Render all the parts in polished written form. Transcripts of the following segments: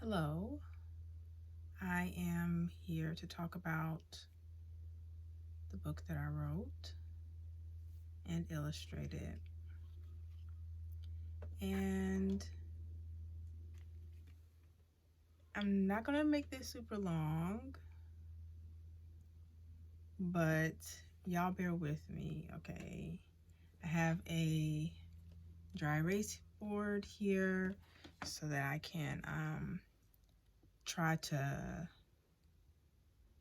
Hello, I am here to talk about the book that I wrote and illustrated. And I'm not going to make this super long, but y'all bear with me, okay? I have a dry erase board here so that I can try to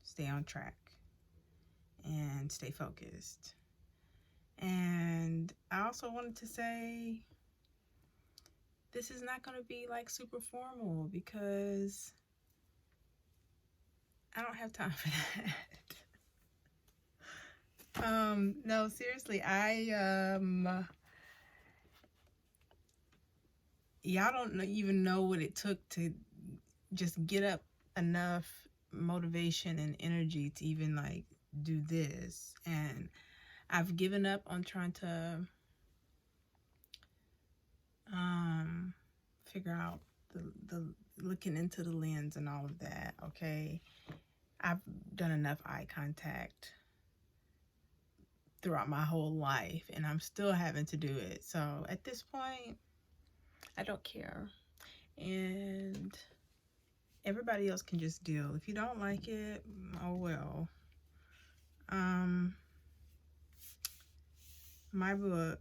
stay on track and stay focused. And I also wanted to say this is not going to be like super formal because I don't have time for that. No, seriously, y'all don't even know what it took to just get up enough motivation and energy to even like do this. And I've given up on trying to figure out the looking into the lens and all of that, okay? I've done enough eye contact throughout my whole life and I'm still having to do it. So at this point, I don't care. And everybody else can just deal. If you don't like it, oh well. My book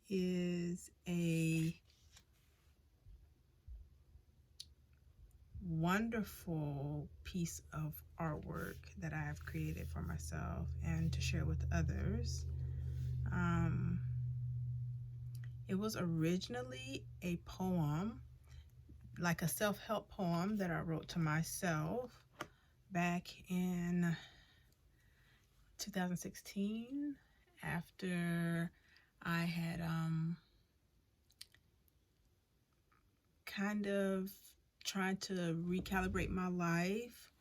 is a wonderful piece of artwork that I have created for myself and to share with others. It was originally a poem, like a self-help poem that I wrote to myself back in 2016 after I had kind of tried to recalibrate my life,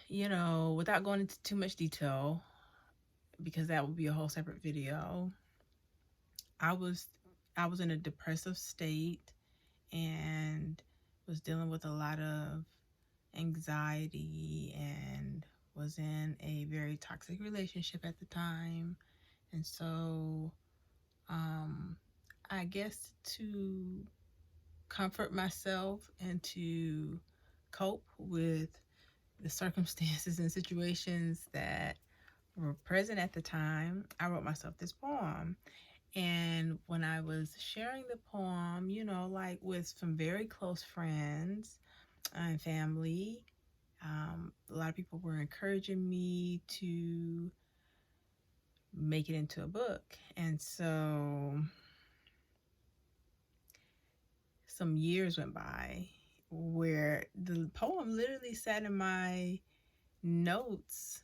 you know, without going into too much detail because that would be a whole separate video. I was in a depressive state and was dealing with a lot of anxiety and was in a very toxic relationship at the time. And so I guess to comfort myself and to cope with the circumstances and situations that were present at the time, I wrote myself this poem. And when I was sharing the poem, you know, like with some very close friends and family, a lot of people were encouraging me to make it into a book. And so some years went by where the poem literally sat in my notes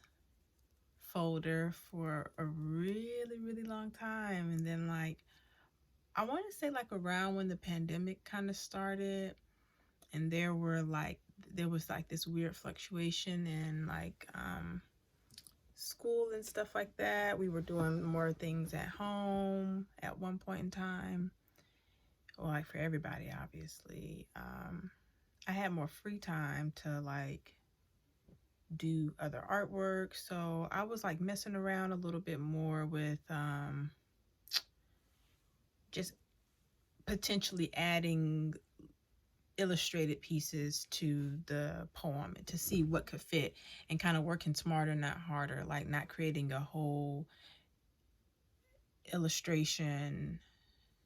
folder for a really, really long time. And then like, I want to say like around when the pandemic kind of started and there was like this weird fluctuation in like school and stuff like that. We were doing more things at home at one point in time. Well, like for everybody, obviously. I had more free time to like do other artwork. So I was like messing around a little bit more with just potentially adding illustrated pieces to the poem to see what could fit and kind of working smarter, not harder, like not creating a whole illustration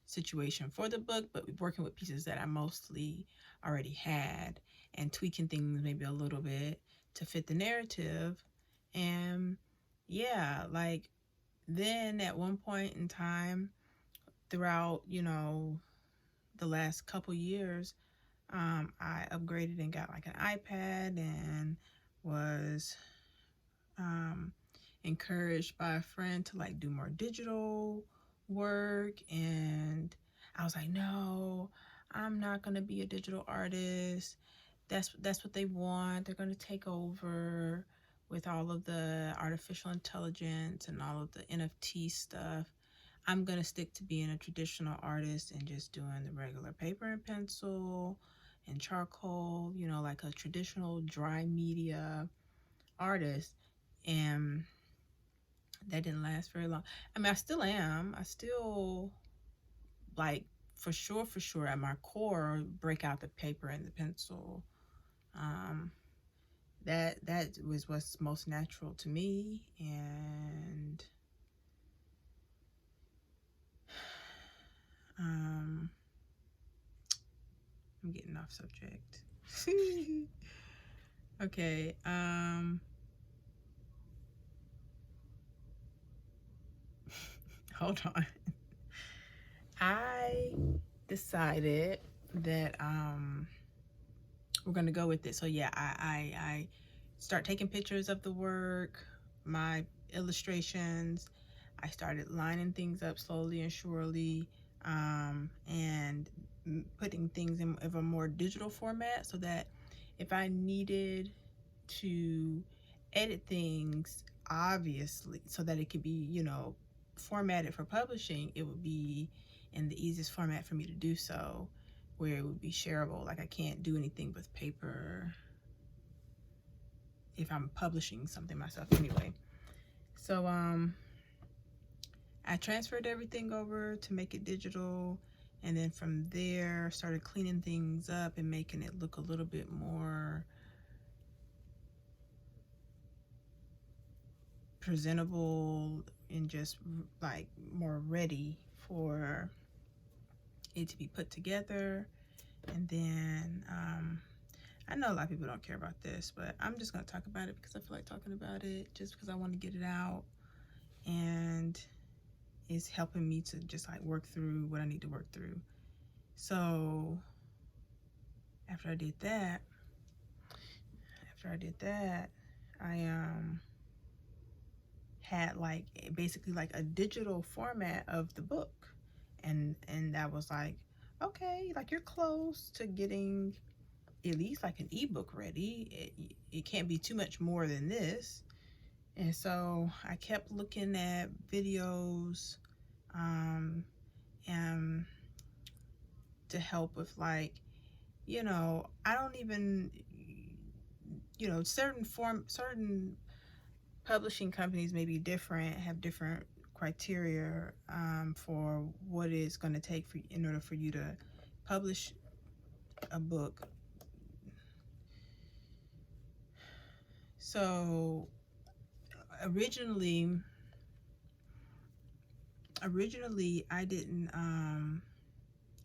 situation for the book, but working with pieces that I mostly already had and tweaking things maybe a little bit to fit the narrative. And yeah, like then at one point in time throughout, you know, the last couple years, I upgraded and got like an iPad and was encouraged by a friend to like do more digital work. And I was like, no, I'm not going to be a digital artist. That's what they want. They're going to take over with all of the artificial intelligence and all of the NFT stuff. I'm going to stick to being a traditional artist and just doing the regular paper and pencil and charcoal, you know, like a traditional dry media artist. And that didn't last very long. I mean, I still am. I still, like, for sure, at my core, break out the paper and the pencil. Um, that was what's most natural to me. And um, I'm getting off subject. Okay. Hold on. I decided that we're gonna go with it. So yeah, I start taking pictures of the work, my illustrations. I started lining things up slowly and surely, and putting things in of a more digital format so that if I needed to edit things, obviously, so that it could be, you know, formatted for publishing, it would be in the easiest format for me to do so, where it would be shareable. Like, I can't do anything with paper if I'm publishing something myself anyway. So I transferred everything over to make it digital, and then from there started cleaning things up and making it look a little bit more presentable and just like more ready for it to be put together. And then I know a lot of people don't care about this, but I'm just gonna talk about it because I feel like talking about it, just because I want to get it out, and it's helping me to just like work through what I need to work through. So after I did that, I had like basically like a digital format of the book, and that was like, okay, like you're close to getting at least like an ebook ready. It can't be too much more than this. And so I kept looking at videos and to help with, like, you know, I don't even, you know, certain publishing companies may be different, have different criteria for what it's going to take for in order for you to publish a book. So originally I didn't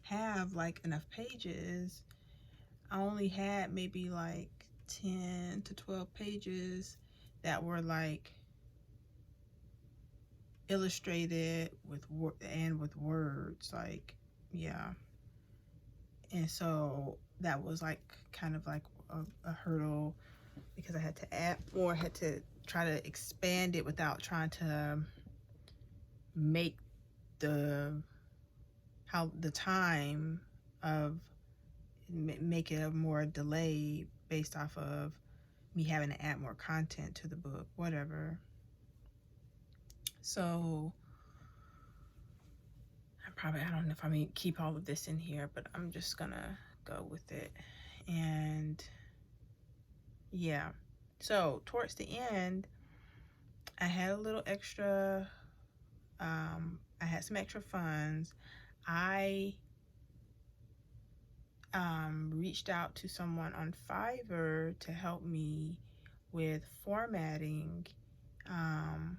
have like enough pages. I only had maybe like 10 to 12 pages that were like illustrated with words, like, yeah. And so that was like kind of like a hurdle, because I had to add more, had to try to expand it without trying to make the time of make it a more delay based off of me having to add more content to the book, whatever. So I don't know if I'm gonna keep all of this in here, but I'm just gonna go with it. And yeah, so towards the end, I had a little extra, I had some extra funds. I reached out to someone on Fiverr to help me with formatting and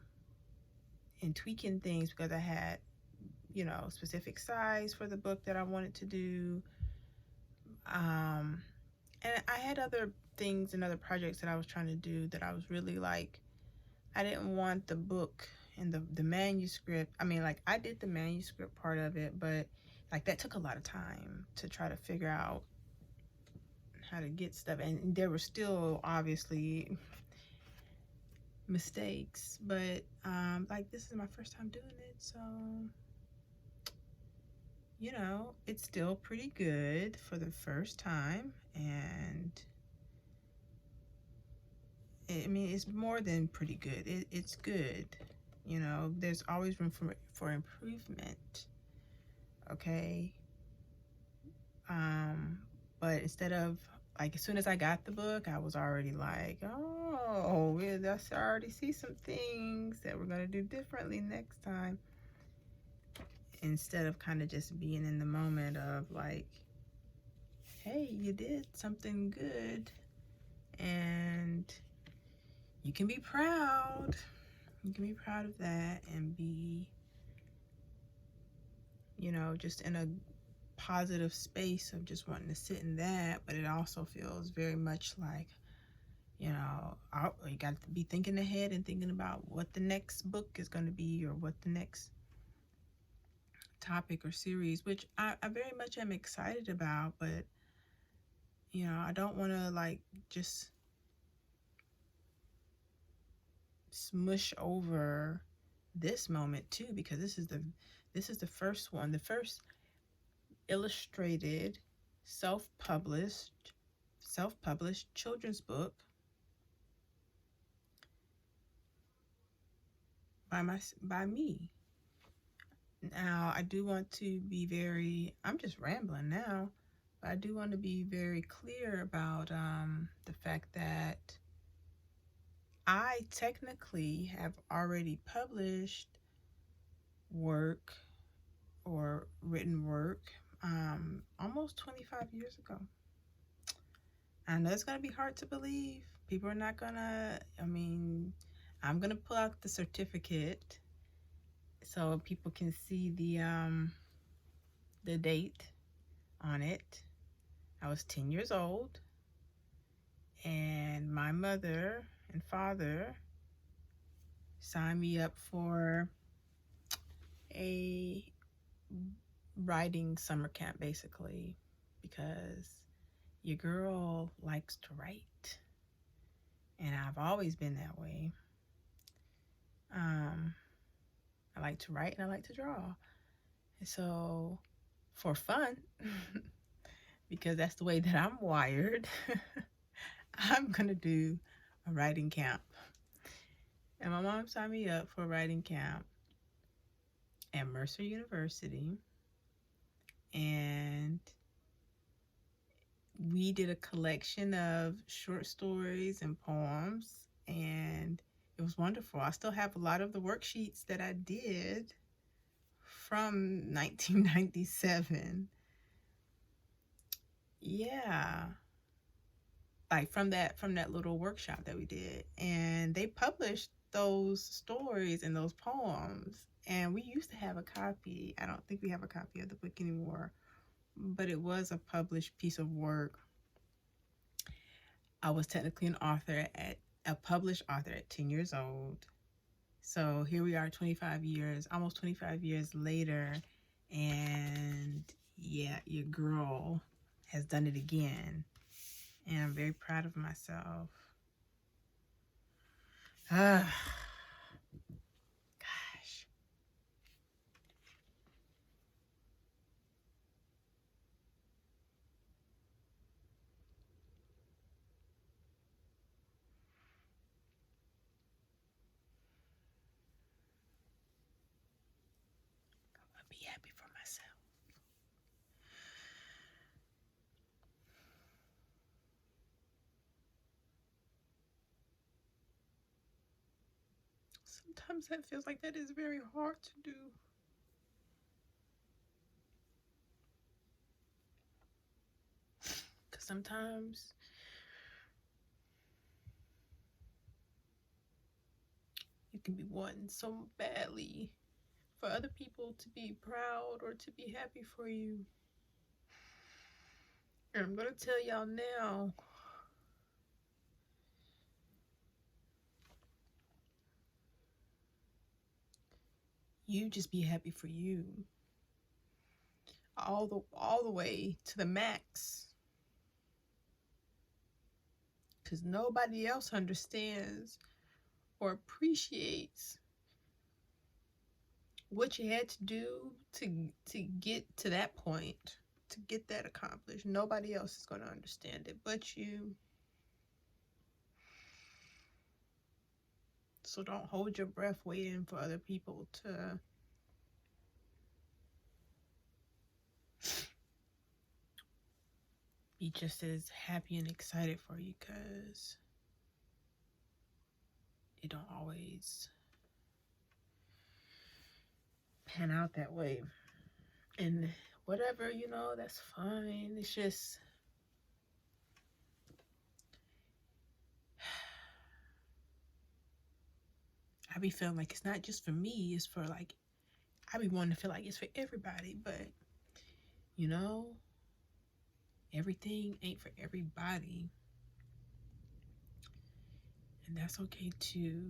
tweaking things, because I had, you know, specific size for the book that I wanted to do. And I had other things and other projects that I was trying to do that I was really like, I didn't want the book and the manuscript. I mean, like, I did the manuscript part of it, but like that took a lot of time to try to figure out how to get stuff. And there were still obviously mistakes, but like, this is my first time doing it, so you know, it's still pretty good for the first time. And I mean, it's more than pretty good. It's good. You know, there's always room for improvement. Okay. But instead of, like, as soon as I got the book, I was already like, oh, I already see some things that we're going to do differently next time. Instead of kind of just being in the moment of like, hey, you did something good and you can be proud. You can be proud of that and be, you know, just in a positive space of just wanting to sit in that. But it also feels very much like, you know, you got to be thinking ahead and thinking about what the next book is going to be, or what the next topic or series, which I very much am excited about. But, you know, I don't want to like just smush over this moment too, because this is the first one, the first illustrated self-published children's book by me. Now, I do want to be very, I'm just rambling now, but I do want to be very clear about the fact that I technically have already published work or written work almost 25 years ago. I know it's going to be hard to believe. People are not going to, I'm going to pull out the certificate so people can see the date on it. I was 10 years old, and my mother and father signed me up for a writing summer camp, basically, because your girl likes to write, and I've always been that way. I like to write and I like to draw. And so, for fun, because that's the way that I'm wired, I'm going to do a writing camp. And my mom signed me up for a writing camp at Mercer University. And we did a collection of short stories and poems, and it was wonderful. I still have a lot of the worksheets that I did from 1997. Yeah, like from that little workshop that we did, and they published those stories and those poems, and we used to have a copy. I don't think we have a copy of the book anymore, but it was a published piece of work. I was technically a published author at 10 years old. So here we are almost 25 years later, and yeah, your girl has done it again. And I'm very proud of myself. Gosh. I'll be happy for myself. Sometimes that feels like that is very hard to do. Because sometimes you can be wanting so badly for other people to be proud or to be happy for you. And I'm going to tell y'all now, you just be happy for you. All the way to the max. Because nobody else understands or appreciates what you had to do to get to that point, to get that accomplished. Nobody else is going to understand it but you. So don't hold your breath waiting for other people to be just as happy and excited for you, because it don't always pan out that way. And whatever, that's fine. It's just, I be feeling like it's not just for me, it's for like, I be wanting to feel like it's for everybody, but everything ain't for everybody. And that's okay too.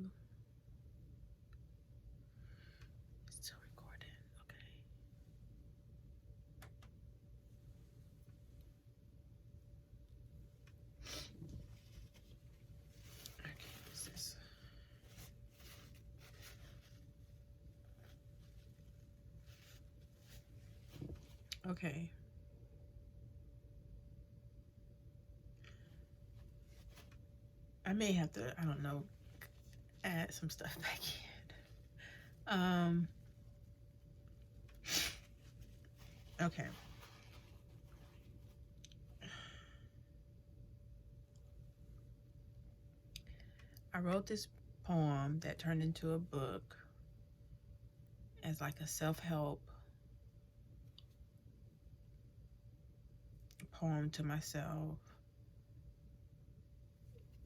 It's still recording, okay. Okay, what's this? Okay. I may have to, I don't know, add some stuff back in. Okay. I wrote this poem that turned into a book as like a self-help poem to myself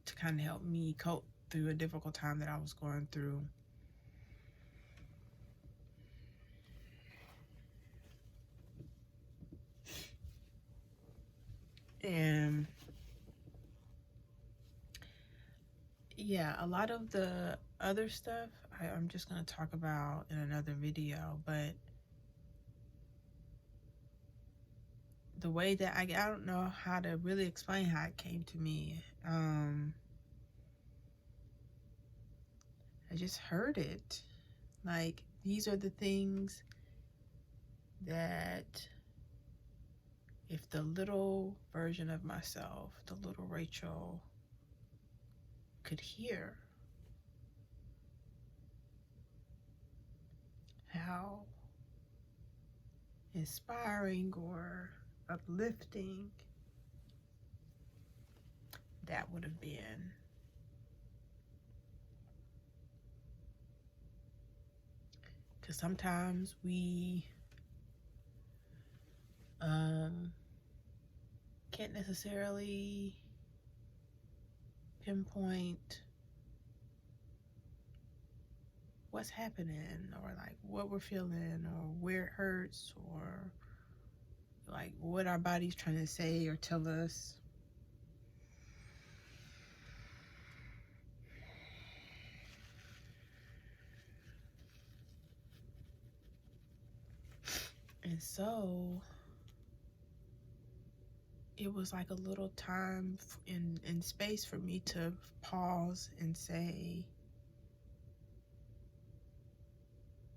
to kind of help me cope through a difficult time that I was going through. And yeah, a lot of the other stuff I'm just going to talk about in another video, but the way that I don't know how to really explain how it came to me. I just heard it. Like, these are the things that if the little version of myself, the little Rachel, could hear, how inspiring or uplifting that would have been. Because sometimes we can't necessarily pinpoint what's happening, or like what we're feeling, or where it hurts, or like what our body's trying to say or tell us. And so it was like a little time in space for me to pause and say,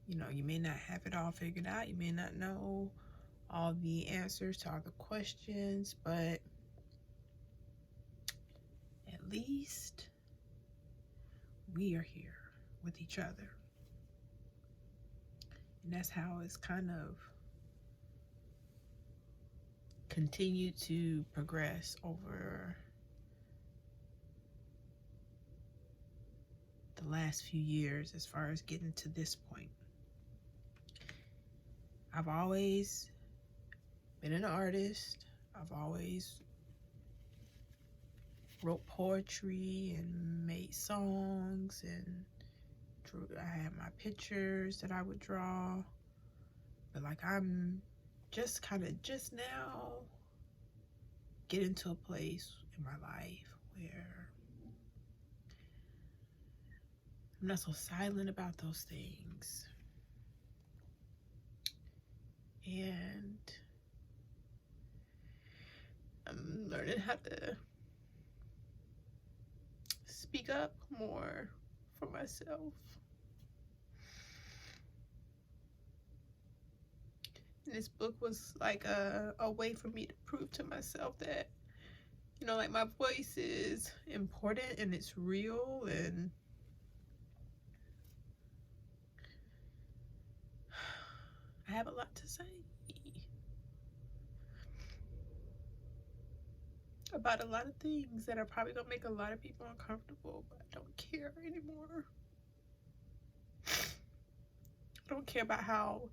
you may not have it all figured out. You may not know all the answers to all the questions, but at least we are here with each other. And that's how it's kind of continued to progress over the last few years as far as getting to this point. I've always been an artist. I've always wrote poetry and made songs and drew. I had my pictures that I would draw. But like, I'm just now getting to a place in my life where I'm not so silent about those things. And I'm learning how to speak up more for myself. And this book was like a way for me to prove to myself that, like, my voice is important and it's real, and have a lot to say about a lot of things that are probably gonna make a lot of people uncomfortable, but I don't care anymore. I don't care about how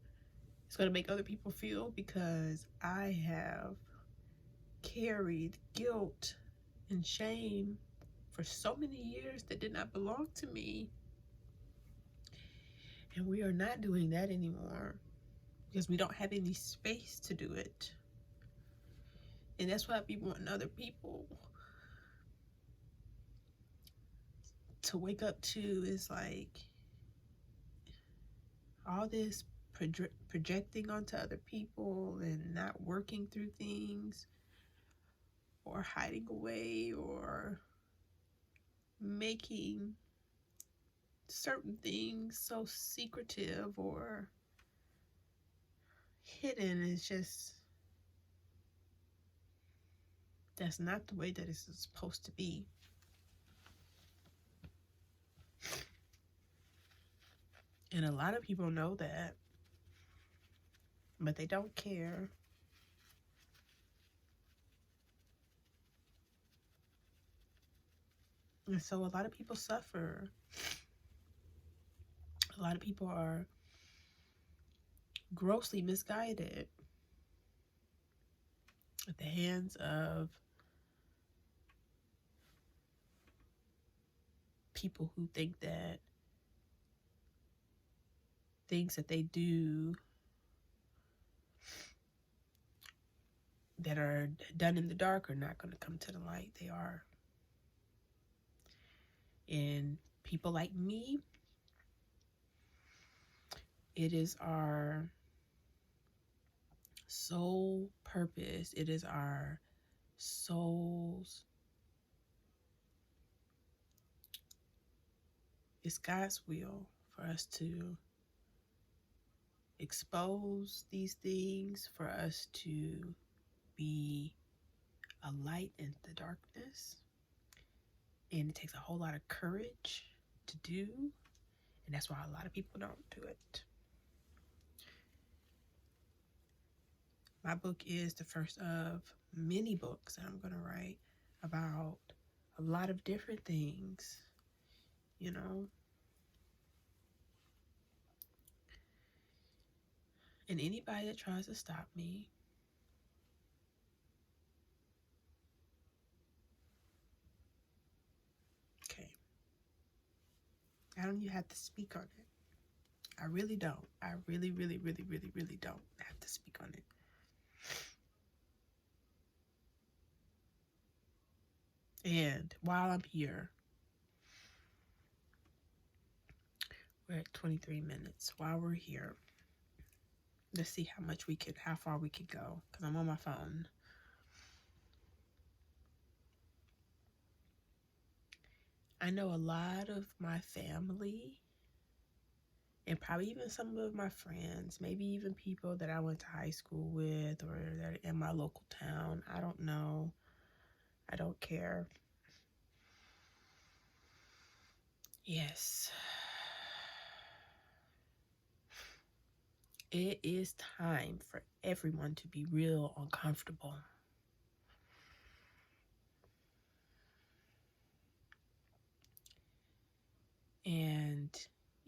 it's gonna make other people feel, because I have carried guilt and shame for so many years that did not belong to me. And we are not doing that anymore because we don't have any space to do it. And that's why I be wanting other people to wake up to, is like all this projecting onto other people and not working through things, or hiding away, or making certain things so secretive or hidden. Is just, that's not the way that it's supposed to be. And a lot of people know that, but they don't care. And so a lot of people suffer. A lot of people are grossly misguided at the hands of people who think that things that they do that are done in the dark are not going to come to the light. They are. And people like me, it is our sole purpose, it is our soul's, it's God's will for us to expose these things, for us to be a light in the darkness. And it takes a whole lot of courage to do, and that's why a lot of people don't do it. My book is the first of many books that I'm going to write about a lot of different things, you know. And anybody that tries to stop me, okay, I don't even have to speak on it. I really don't. I really, really, really, really, really don't have to speak on it. And while I'm here, we're at 23 minutes. While we're here, let's see how far we could go, because I'm on my phone. I know a lot of my family, and probably even some of my friends, maybe even people that I went to high school with, or that are in my local town. I don't know. I don't care. Yes. It is time for everyone to be real uncomfortable. And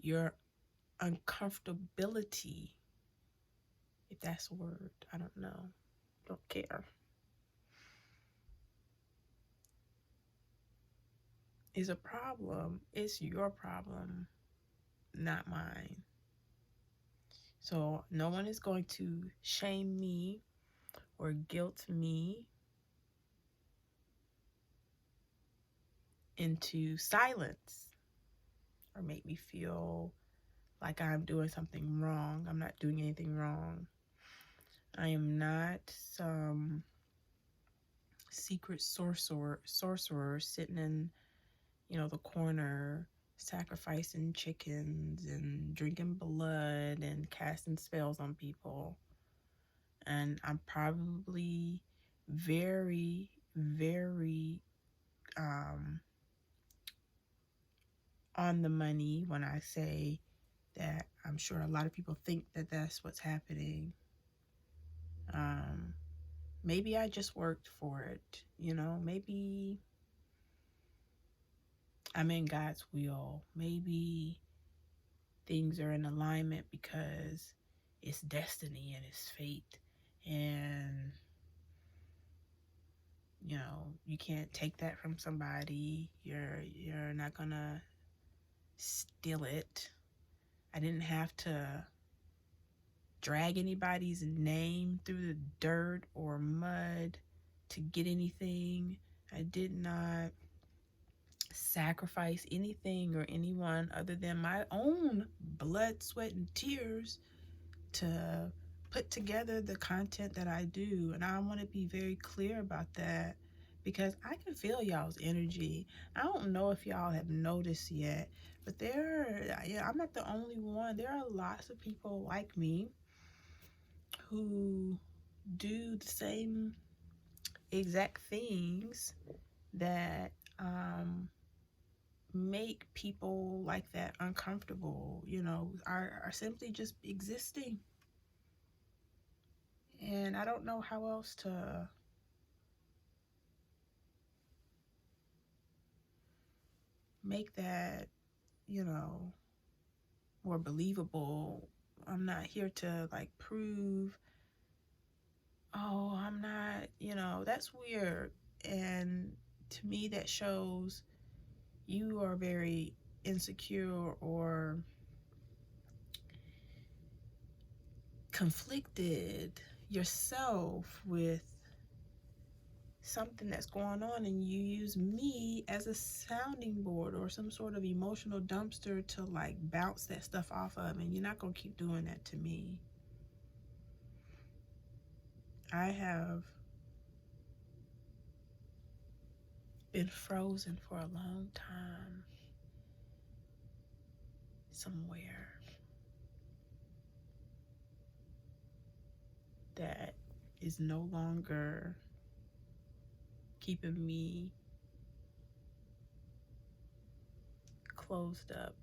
your uncomfortability, if that's a word, I don't know, don't care, is a problem. It's your problem, not mine. So no one is going to shame me or guilt me into silence or make me feel like I'm doing something wrong. I'm not doing anything wrong. I am not some secret sorcerer sitting in, the corner, sacrificing chickens and drinking blood and casting spells on people. And I'm probably very, very on the money when I say that I'm sure a lot of people think that that's what's happening. Maybe I just worked for it, maybe I'm in God's will. Maybe things are in alignment because it's destiny and it's fate. And, you can't take that from somebody. You're not gonna steal it. I didn't have to drag anybody's name through the dirt or mud to get anything. I did not sacrifice anything or anyone other than my own blood, sweat, and tears to put together the content that I do. And I want to be very clear about that because I can feel y'all's energy. I don't know if y'all have noticed yet, but I'm not the only one. There are lots of people like me who do the same exact things that make people like that uncomfortable, are simply just existing. And I don't know how else to make that, more believable. I'm not here to prove, oh, I'm not, that's weird. And to me, that shows you are very insecure or conflicted yourself with something that's going on, and you use me as a sounding board or some sort of emotional dumpster to bounce that stuff off of, and you're not going to keep doing that to me. I have been frozen for a long time somewhere that is no longer keeping me closed up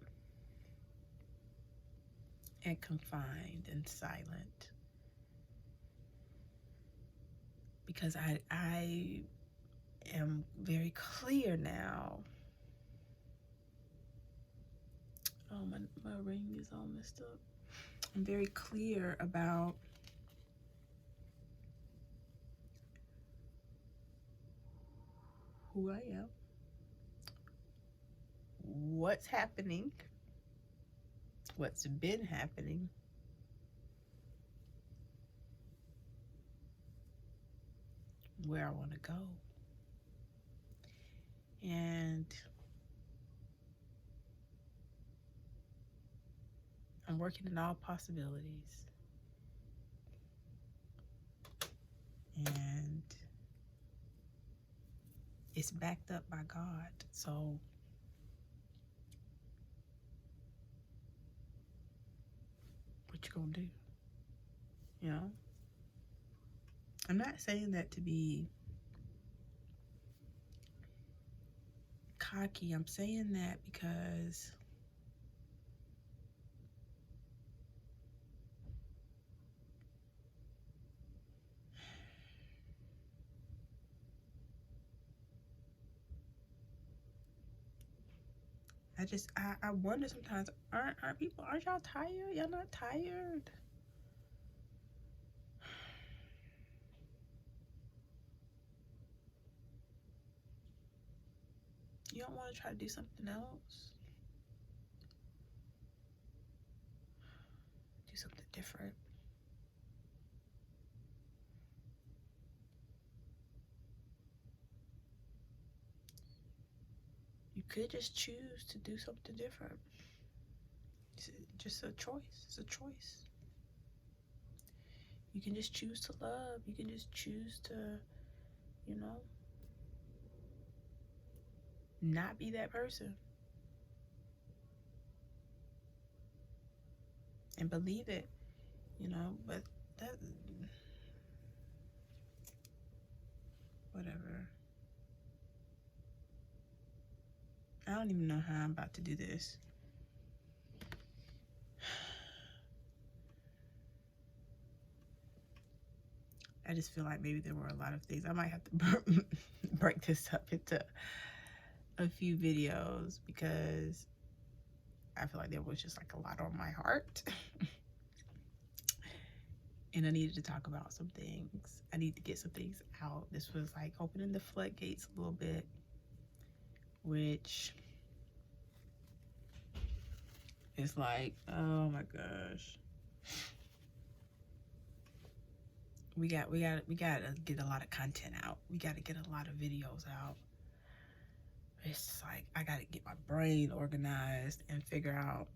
and confined and silent, because I am very clear now. Oh, my ring is all messed up. I'm very clear about who I am, what's happening, what's been happening, where I want to go. And I'm working in all possibilities. And it's backed up by God. So what you gonna do? I'm not saying that to be cocky. I'm saying that because I wonder sometimes, aren't y'all tired? Y'all not tired? You don't want to try to do something else? Do something different? You could just choose to do something different. It's just a choice. It's a choice. You can just choose to love. You can just choose to, not be that person. And believe it, but that, whatever. I don't even know how I'm about to do this. I just feel like maybe there were a lot of things. I might have to break this up into a few videos because I feel like there was just like a lot on my heart. And I needed to talk about some things. I need to get some things out. This was like opening the floodgates a little bit, which is like, oh my gosh. We gotta get a lot of content out. We gotta get a lot of videos out. It's like I gotta get my brain organized and figure out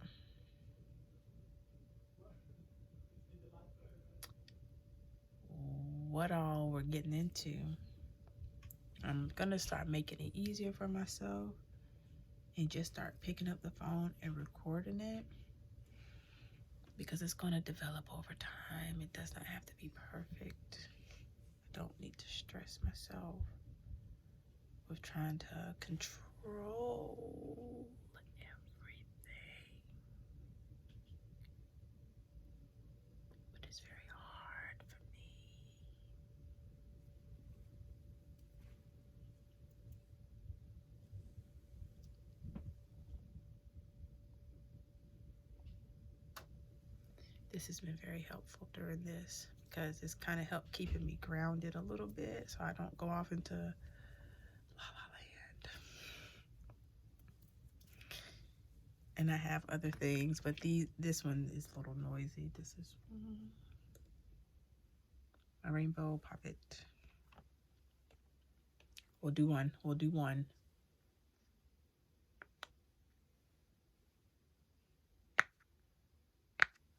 what all we're getting into. I'm gonna start making it easier for myself and just start picking up the phone and recording it, because it's gonna develop over time. It does not have to be perfect. I don't need to stress myself with trying to control everything. But it's very hard for me. This has been very helpful during this because it's kind of helped keeping me grounded a little bit so I don't go off into la la land. And I have other things, but this one is a little noisy. This is a rainbow puppet. We'll do one.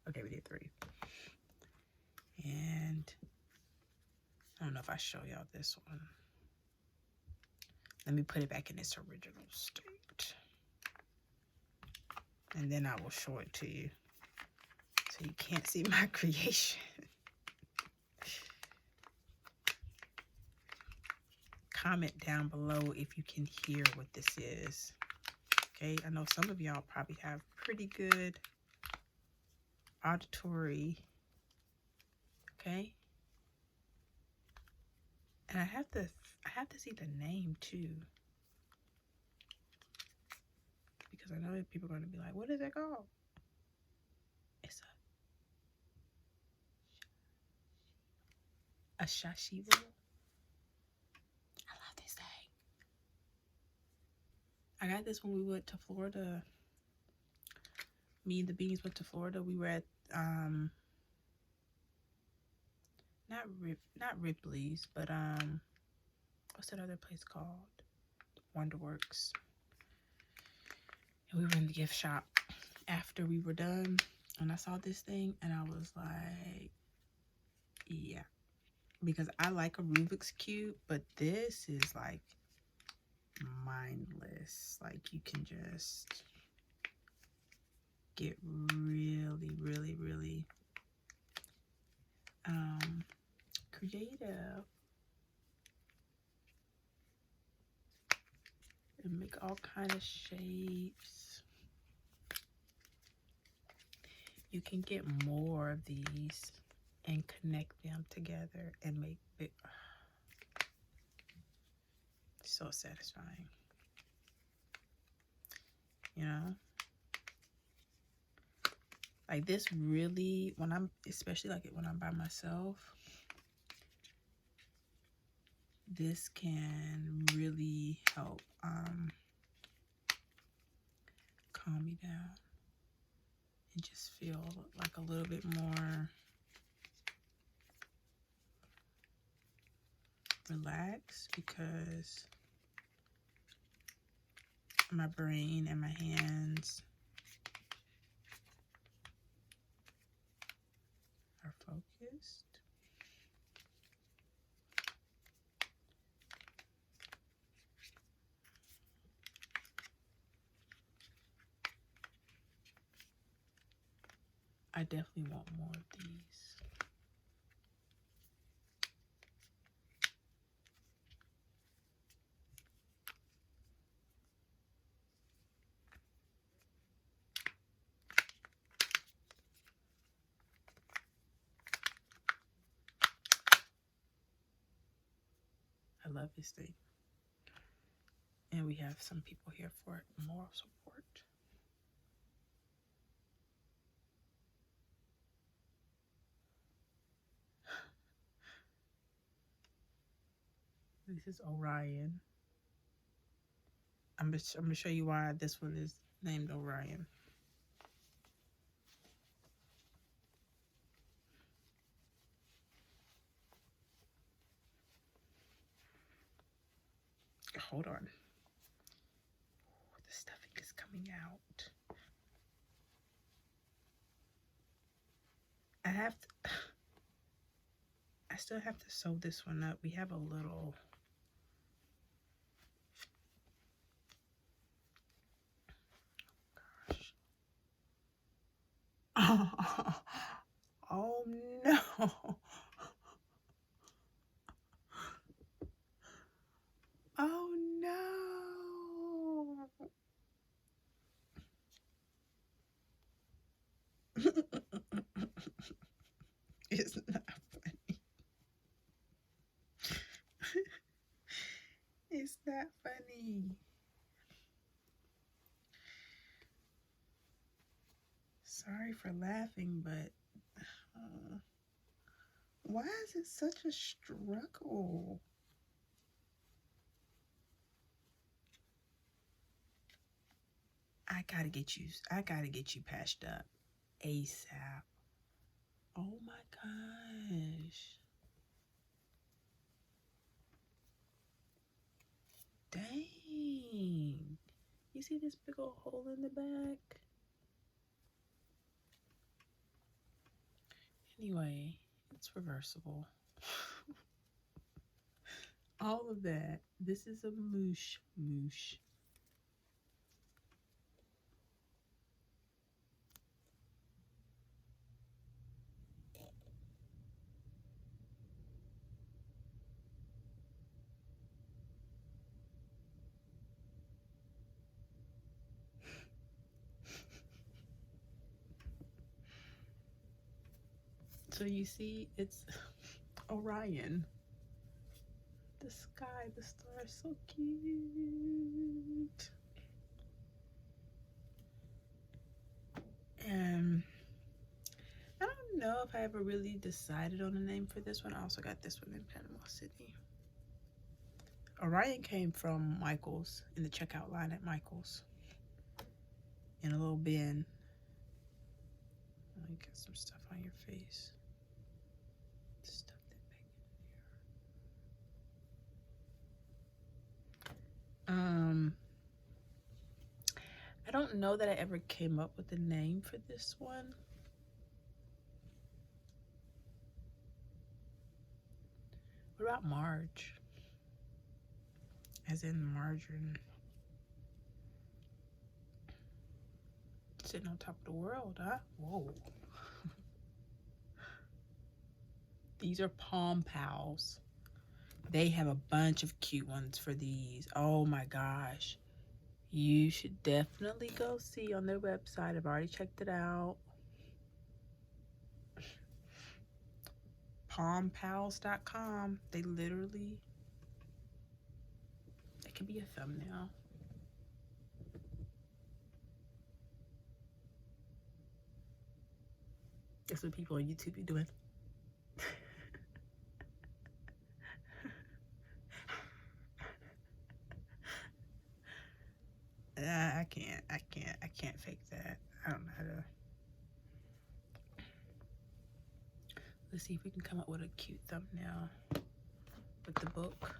Okay, we did 3. And I don't know if I show y'all this one. Let me put it back in its original state. And then I will show it to you. So you can't see my creation. Comment down below if you can hear what this is. Okay, I know some of y'all probably have pretty good auditory. Okay, and I have to see the name too, because I know that people are going to be like, what is it called? It's a shashivo. I love this thing. I got this when we went to Florida. Me and the Beans went to Florida. We were at not Ripley's, but what's that other place called? Wonderworks. And we were in the gift shop after we were done, and I saw this thing and I was like, yeah, because I like a Rubik's Cube, but this is like mindless. Like you can just get really, really, really creative and make all kind of shapes. You can get more of these and connect them together and make it so satisfying. You know, like this really, especially like when I'm by myself, this can really help calm me down and just feel like a little bit more relaxed, because my brain and my hands are focused. I definitely want more of these. love this thing. And we have some people here for moral support. This is Orion. I'm gonna show you why this one is named Orion. Hold on. The stuffing is coming out. I still have to sew this one up. We have a little. Gosh. Oh no. Oh no. It's not funny. It's not funny. Sorry for laughing, but why is it such a struggle? I gotta get you patched up ASAP. Oh my gosh. Dang. You see this big old hole in the back? Anyway, it's reversible. All of that. This is a moosh. So you see, it's Orion. The sky, the stars, so cute. And I don't know if I ever really decided on a name for this one. I also got this one in Panama City. Orion came from Michael's, in the checkout line at Michael's, in a little bin. Let me get some stuff on your face. Stuff that back in there. I don't know that I ever came up with a name for this one. What about Marge? As in margarine. Sitting on top of the world, huh? Whoa. These are Palm Pals. They have a bunch of cute ones for these. Oh my gosh. You should definitely go see on their website. I've already checked it out. palmpals.com. They literally, it could be a thumbnail. That's what people on YouTube be doing. I can't fake that. I don't know how to. Let's see if we can come up with a cute thumbnail with the book.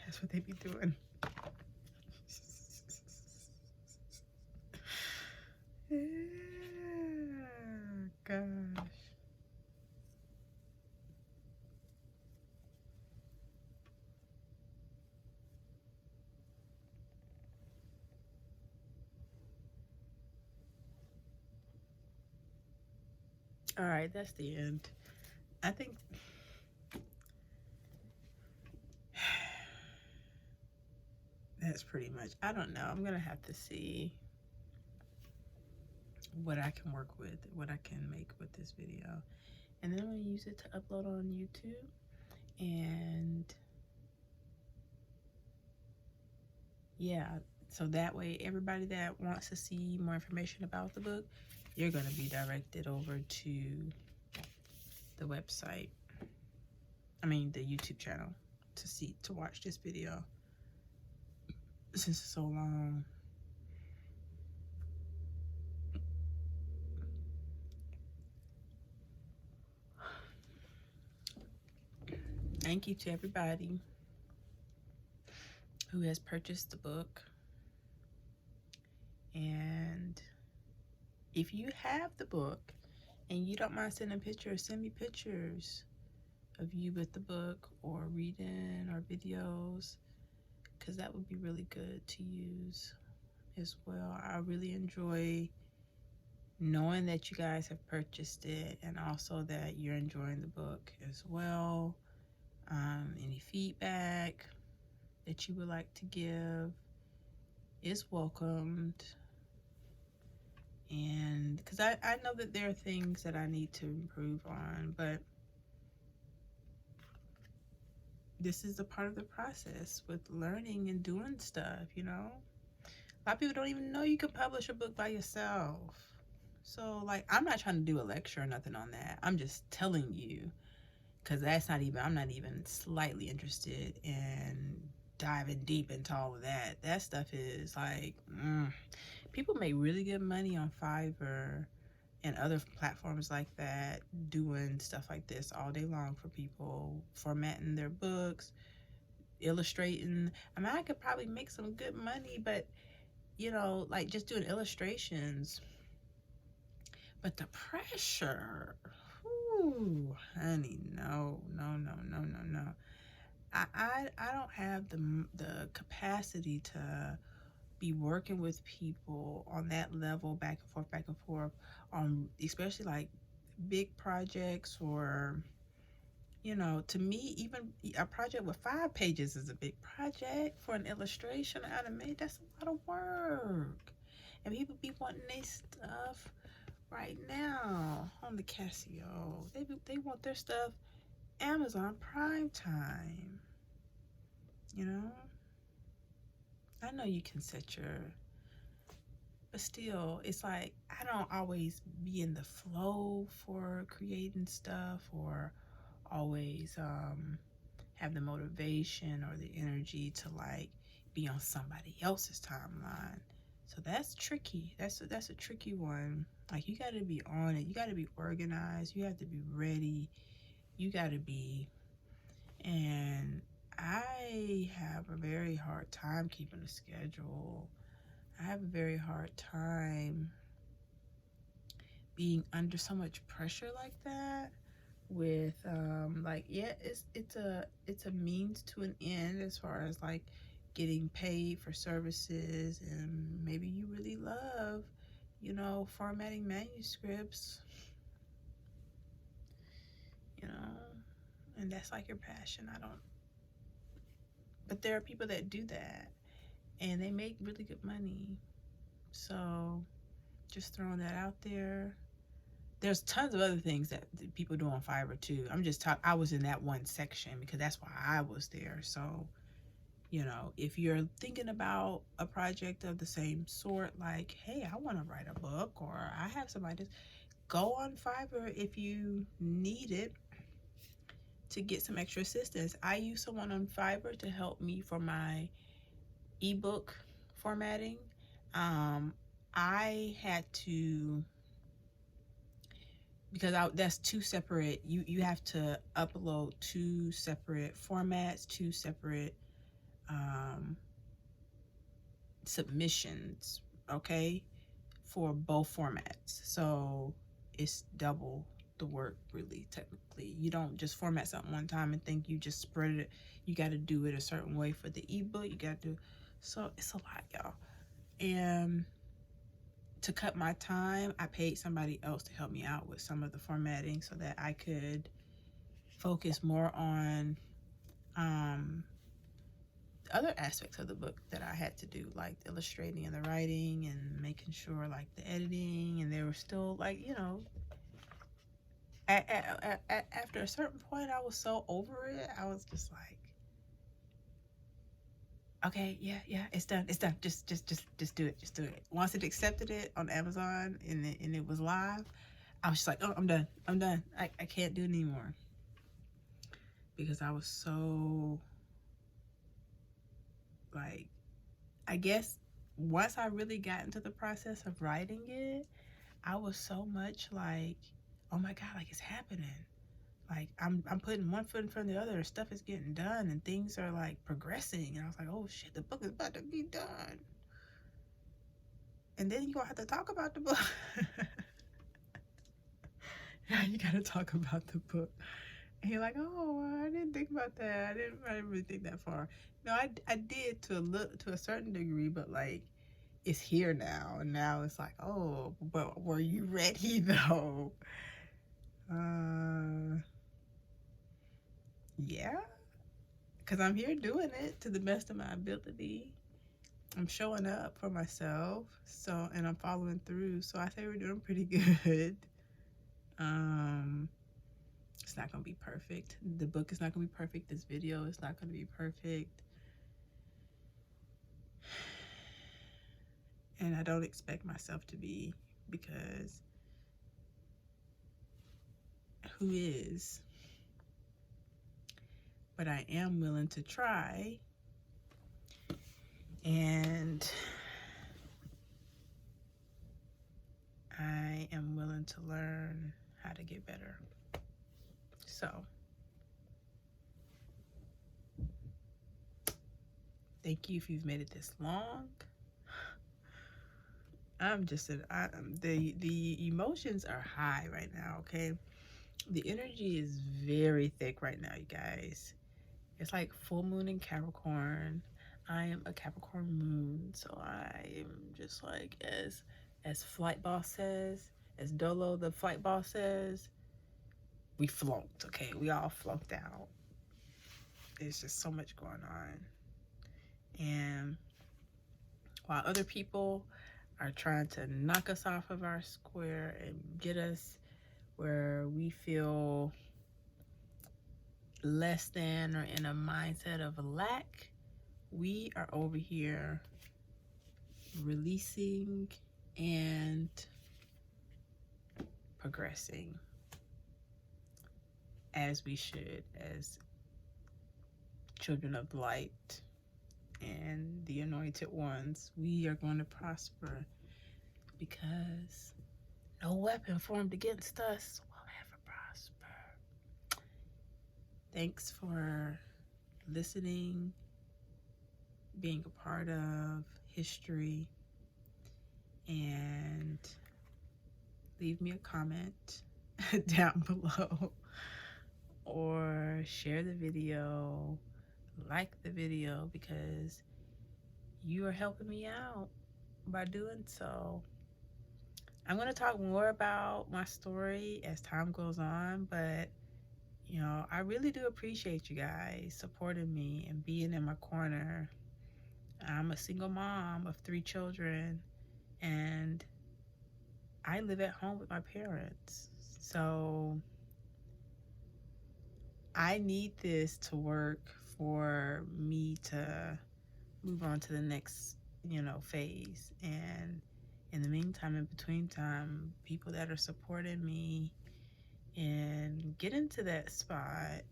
That's what they be doing. Yeah, gosh. All right, that's the end. I think that's pretty much. I don't know. I'm gonna have to see. what I can work with, what I can make with this video. And then I'm going to use it to upload on YouTube. And yeah, so that way everybody that wants to see more information about the book, you're going to be directed over to the website. I mean, the YouTube channel to watch this video, since it's so long. Thank you to everybody who has purchased the book. And if you have the book and you don't mind sending pictures, send me pictures of you with the book, or reading, or videos, because that would be really good to use as well. I really enjoy knowing that you guys have purchased it, and also that you're enjoying the book as well. Any feedback that you would like to give is welcomed. And because I know that there are things that I need to improve on, but this is a part of the process with learning and doing stuff, you know. A lot of people don't even know you can publish a book by yourself. So, like, I'm not trying to do a lecture or nothing on that. I'm just telling you, because I'm not even slightly interested in diving deep into all of that. That stuff is like, people make really good money on Fiverr and other platforms like that, doing stuff like this all day long for people, formatting their books, illustrating. I mean, I could probably make some good money, but you know, like just doing illustrations. But the pressure, whoo, honey, no. I don't have the capacity to be working with people on that level, back and forth, on especially like big projects, or you know, to me, even a project with 5 pages is a big project. For an illustration animate, that's a lot of work. And people be wanting their stuff right now on the Casio. They want their stuff Amazon Prime time. You know, I know you can set your, but still, it's like I don't always be in the flow for creating stuff, or always have the motivation or the energy to like be on somebody else's timeline. So that's tricky. That's a tricky one. Like, you got to be on it. You got to be organized. You have to be ready. You got to be. And I have a very hard time keeping a schedule. I have a very hard time being under so much pressure like that, with like, yeah, it's a means to an end, as far as like getting paid for services. And maybe you really love, you know, formatting manuscripts, you know, and that's like your passion. I don't, but there are people that do that and they make really good money. So just throwing that out there. There's tons of other things that people do on Fiverr too. I was in that one section because that's why I was there. So, you know, if you're thinking about a project of the same sort, like, hey, I want to write a book, or I have some ideas, go on Fiverr if you need it to get some extra assistance. I use someone on Fiverr to help me for my ebook formatting. I had to, because that's 2 separate, you have to upload 2 separate formats, 2 separate submissions, okay, for both formats. So it's double the work, really. Technically, you don't just format something one time and think you just spread it. You got to do it a certain way for the ebook. You got to do, so it's a lot, y'all. And to cut my time, I paid somebody else to help me out with some of the formatting so that I could focus more on other aspects of the book that I had to do, like the illustrating and the writing and making sure like the editing, and there were still like, you know, after a certain point I was so over it. I was just like, okay, yeah, it's done, just do it, just do it. Once it accepted it on Amazon and it was live, I was just like, oh, I'm done, I can't do it anymore, because I was so like, I guess once I really got into the process of writing it, I was so much like, oh my God, like it's happening. Like I'm putting one foot in front of the other. Stuff is getting done and things are like progressing. And I was like, oh shit, the book is about to be done. And then you gonna have to talk about the book. Yeah, you gotta talk about the book. And you're like, oh, I didn't think about that. I didn't really think that far. No, I did to a certain degree, but like it's here now, and now it's like, oh, but were you ready though? Yeah, because I'm here doing it to the best of my ability. I'm showing up for myself, so, and I'm following through. So I say we're doing pretty good. It's not gonna be perfect. The book is not gonna be perfect. This video is not gonna be perfect. And I don't expect myself to be, because who is? But I am willing to try, and I am willing to learn how to get better. So thank you if you've made it this long. The emotions are high right now, okay? The energy is very thick right now, you guys. It's like full moon in Capricorn. I am a Capricorn moon, so I am just like, as Flight Boss says, as Dolo the Flight Boss says, we float, okay? We all float out. There's just so much going on. And while other people are trying to knock us off of our square and get us where we feel less than or in a mindset of lack, we are over here releasing and progressing as we should, as children of light and the anointed ones. We are going to prosper, because no weapon formed against us will ever prosper. Thanks for listening, being a part of history, and leave me a comment down below, or share the video, like the video, because you are helping me out by doing so. I'm going to talk more about my story as time goes on, but you know, I really do appreciate you guys supporting me and being in my corner. I'm a single mom of 3 children, and I live at home with my parents. So I need this to work for me to move on to the next, you know, phase. And in the meantime, in between time, people that are supporting me and get into that spot,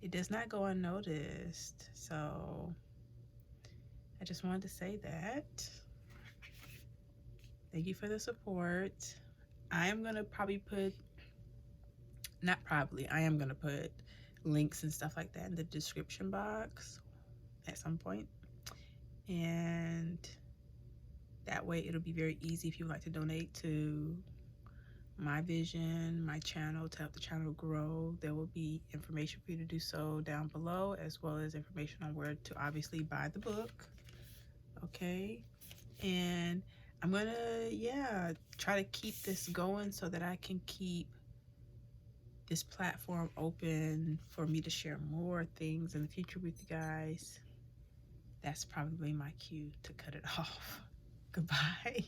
it does not go unnoticed. So I just wanted to say that. Thank you for the support. I am gonna probably put, not probably, I am gonna put links and stuff like that in the description box at some point. And that way it'll be very easy if you would like to donate to my vision, my channel, to help the channel grow. There will be information for you to do so down below, as well as information on where to obviously buy the book. Okay, and I'm gonna, try to keep this going so that I can keep this platform open for me to share more things in the future with you guys, that's probably my cue to cut it off. Goodbye.